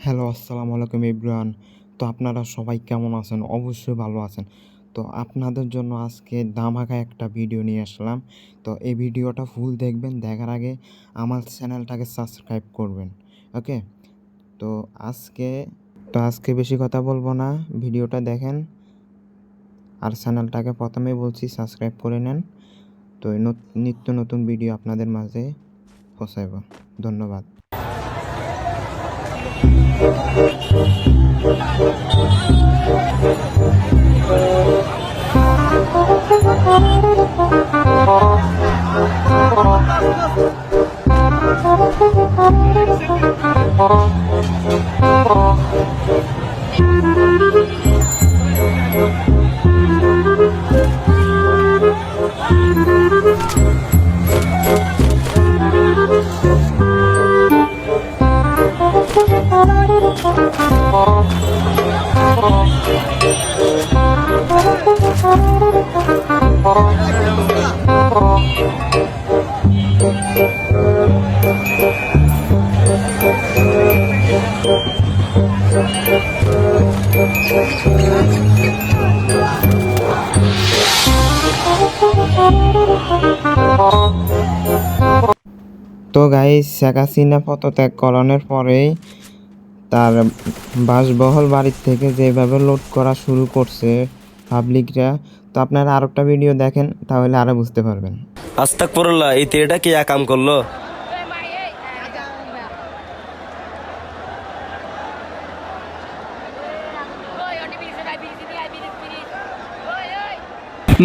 Hello, আসসালামু আলাইকুম everyone. তো আপনারা সবাই কেমন আছেন? অবশ্যই ভালো আছেন। তো আপনাদের জন্য আজকে ধামাকা একটা ভিডিও নিয়ে আসলাম। তো এই ভিডিওটা ফুল দেখবেন, দেখার আগে আমার চ্যানেলটাকে সাবস্ক্রাইব করবেন। ওকে? তো আজকে আজকে বেশি কথা বলবো না, ভিডিওটা দেখেন। আর চ্যানেলটাকে প্রথমেই বলছি সাবস্ক্রাইব করে নেন। তো নিত্য নতুন ভিডিও আপনাদের মাঝে পৌঁছাইব। ধন্যবাদ। তো গাইস, শেখ হাসিনা পদত্যাগ করানোর পরেই তার বাসবহল বাড়ির থেকে যেভাবে লোড করা শুরু করছে পাবলিকরা, তো আপনারা আরেকটা ভিডিও দেখেন, তাহলে আরো বুঝতে পারবেন। আস্তাগফিরুল্লাহ, এই তেটা কি কাম করলো?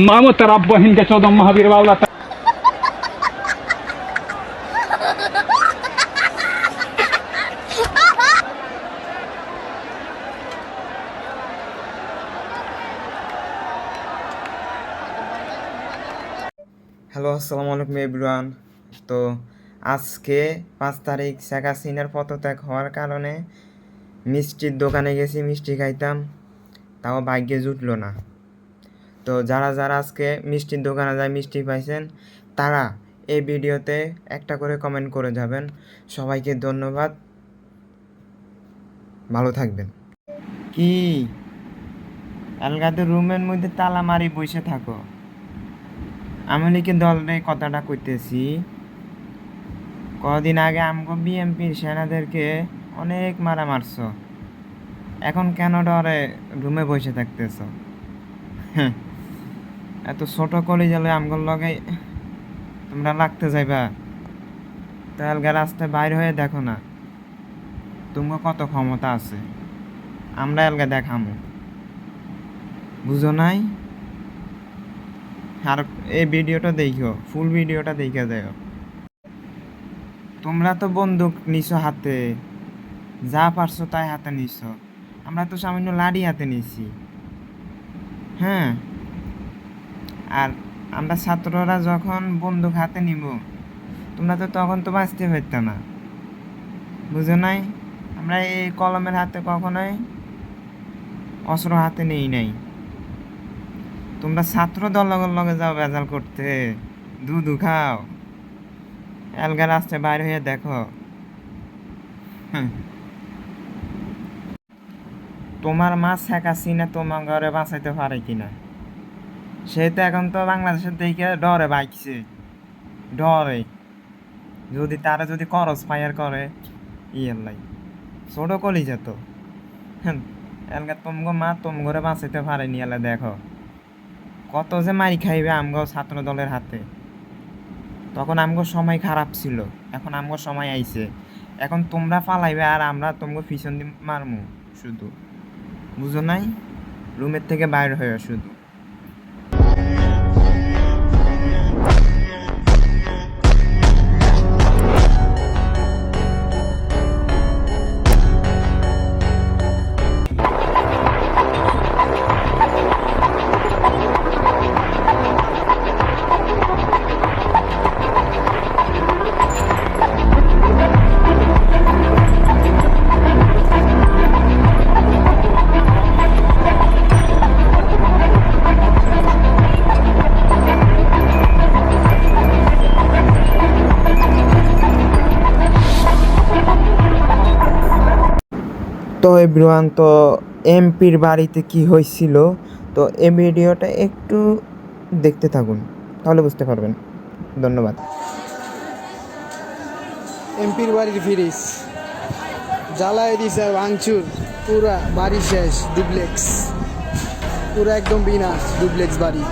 मामो तेरा बहन के 14 महावीर वाला হ্যালো, আসসালামু আলাইকুম এভরিওয়ান। তো আজকে 5 তারিখ শেখ হাসিনার পদত্যাগ হওয়ার কারণে মিষ্টির দোকানে গেছি, মিষ্টি খাইতাম, তাও ভাগ্যে জুটলো না। তো যারা যারা আজকে মিষ্টির দোকানে যায় মিষ্টি পাইছেন, তারা এই ভিডিওতে একটা করে কমেন্ট করে যাবেন। সবাইকে ধন্যবাদ, ভালো থাকবেন। কি আলগাদের রুমের মধ্যে তালা মারি বসে থাকো? আমি লিখে দলের কথাটা কইতেছি। কদিন আগে আমগো বিএমপির সেনাদেরকে অনেক মারা মারছ, এখন কেন ডরে রুমে বসে থাকতেছ? এত ছোট কলি গেলে আমগোর লগে তোমরা লাগতে যাইবা? তো আলগা রাস্তায় বাইর হয়ে দেখো না তোমার কত ক্ষমতা আছে, আমরা আলগা দেখামো, বুঝো নাই? আর এই ভিডিওটা দেখো, ফুল ভিডিওটা দেখে যাও। তোমরা তো বন্দুক নিছো হাতে, যা পারছো তাই হাতে নিছো, আমরা তো সামান্য লাড়ি হাতে নিছি। হ্যাঁ, আর আমরা ছাত্ররা যখন বন্দুক হাতে নিব, তোমরা তো তখন তো বাঁচতে পারত না, বুঝো নাই? আমরা এই কলমের হাতে কখনোই অস্ত্র হাতে নেই নাই। তোমরা ছাত্র দলের লগে যাও বেজাল করতে, দুধু খাও, এলগা রাস্তায় বাইরে হয়ে দেখো। তোমার মা শেখ হাসিনা তোমার ঘরে বাঁচাইতে পারে কিনা? সে তো এখন তো বাংলাদেশের দিকে ডরে বাইকছে, ডরে যদি তারা যদি করস ফায়ার করে ইয়াল্লাই ছোট কলি যেত। এলগা তোমার মা তোমার ঘরে বাঁচাইতে পারেনি, এলা দেখো কত যে মারি খাইবে আমগো ছাত্র দলের হাতে। তখন আমগো সময় খারাপ ছিল, এখন আমগো সময় আইছে, এখন তোমরা ফালাইবে আর আমরা তোমাকে পিছন দিয়ে মারমু শুধু, বুঝো নাই? রুমের থেকে বাইর হয়ে শুধু। তো এভরিওয়ান, তো এমপির বাড়িতে কি হয়েছিল, তো এই ভিডিওটা একটু দেখতে থাকুন, তাহলে বুঝতে পারবেন। ধন্যবাদ। এমপির বাড়ির ফ্রিজ জ্বালায় দিছে আর ভাঙচুর, পুরা বাড়ি শেষ। ডুপ্লেক্স পুরা একদম বিনাশ, ডুপ্লেক্স বাড়ি।